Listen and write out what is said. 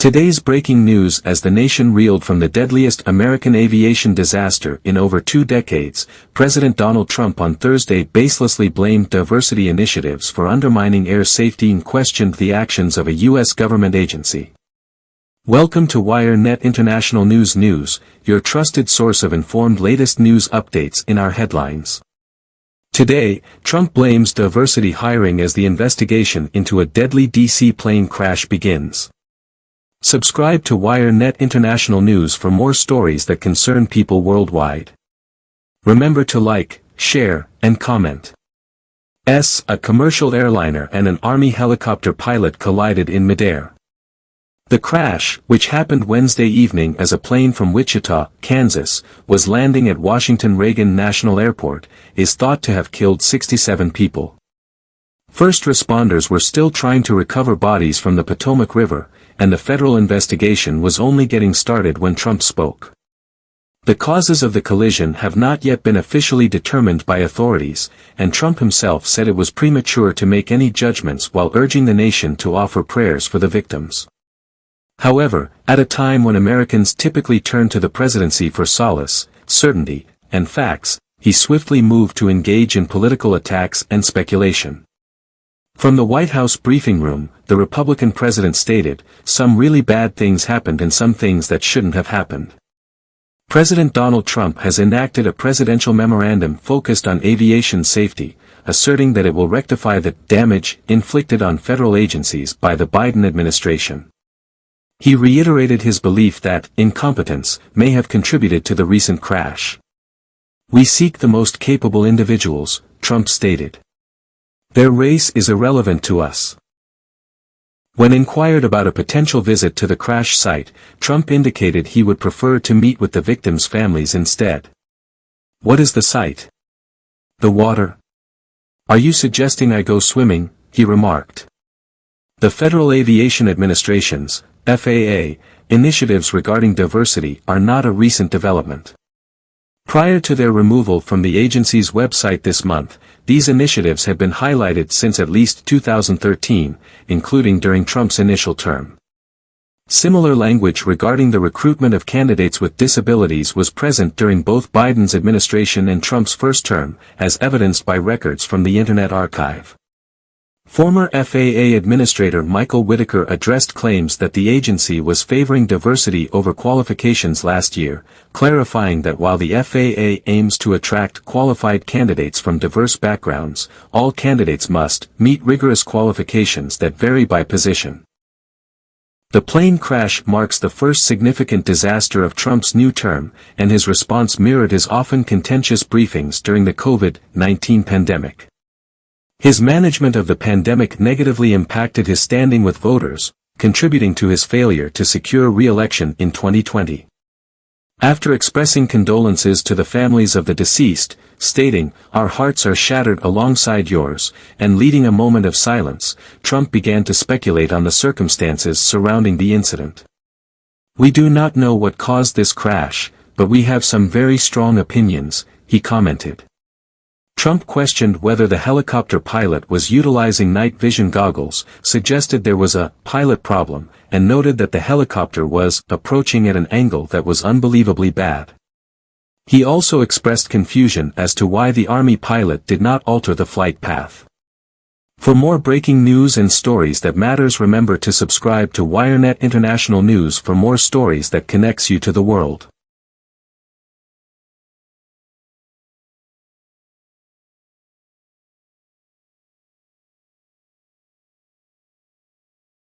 Today's breaking news: as the nation reeled from the deadliest American aviation disaster in over 2 decades, President Donald Trump on Thursday baselessly blamed diversity initiatives for undermining air safety and questioned the actions of a U.S. government agency. Welcome to Wirenet International News, your trusted source of informed latest news updates in our headlines. Today, Trump blames diversity hiring as the investigation into a deadly DC plane crash begins. Subscribe to Wirenet International News for more stories that concern people worldwide. Remember to like, share, and comment. A commercial airliner and an Army helicopter pilot collided in midair. The crash, which happened Wednesday evening as a plane from Wichita, Kansas, was landing at Washington Reagan National Airport, is thought to have killed 67 people. First responders were still trying to recover bodies from the Potomac River, and the federal investigation was only getting started when Trump spoke. The causes of the collision have not yet been officially determined by authorities, and Trump himself said it was premature to make any judgments while urging the nation to offer prayers for the victims. However, at a time when Americans typically turn to the presidency for solace, certainty, and facts, he swiftly moved to engage in political attacks and speculation. From the White House briefing room, the Republican president stated, "Some really bad things happened and some things that shouldn't have happened." President Donald Trump has enacted a presidential memorandum focused on aviation safety, asserting that it will rectify the damage inflicted on federal agencies by the Biden administration. He reiterated his belief that incompetence may have contributed to the recent crash. "We seek the most capable individuals," Trump stated. "Their race is irrelevant to us." When inquired about a potential visit to the crash site, Trump indicated he would prefer to meet with the victims' families instead. "What is the site? The water? Are you suggesting I go swimming?" he remarked. The Federal Aviation Administration's FAA initiatives regarding diversity are not a recent development. Prior to their removal from the agency's website this month, these initiatives had been highlighted since at least 2013, including during Trump's initial term. Similar language regarding the recruitment of candidates with disabilities was present during both Biden's administration and Trump's first term, as evidenced by records from the Internet Archive. Former FAA Administrator Michael Whitaker addressed claims that the agency was favoring diversity over qualifications last year, clarifying that while the FAA aims to attract qualified candidates from diverse backgrounds, all candidates must meet rigorous qualifications that vary by position. The plane crash marks the first significant disaster of Trump's new term, and his response mirrored his often contentious briefings during the COVID-19 pandemic. His management of the pandemic negatively impacted his standing with voters, contributing to his failure to secure re-election in 2020. After expressing condolences to the families of the deceased, stating, "Our hearts are shattered alongside yours," and leading a moment of silence, Trump began to speculate on the circumstances surrounding the incident. "We do not know what caused this crash, but we have some very strong opinions," he commented. Trump questioned whether the helicopter pilot was utilizing night vision goggles, suggested there was a pilot problem, and noted that the helicopter was approaching at an angle that was unbelievably bad. He also expressed confusion as to why the Army pilot did not alter the flight path. For more breaking news and stories that matters, remember to subscribe to Wirenet International News for more stories that connects you to the world.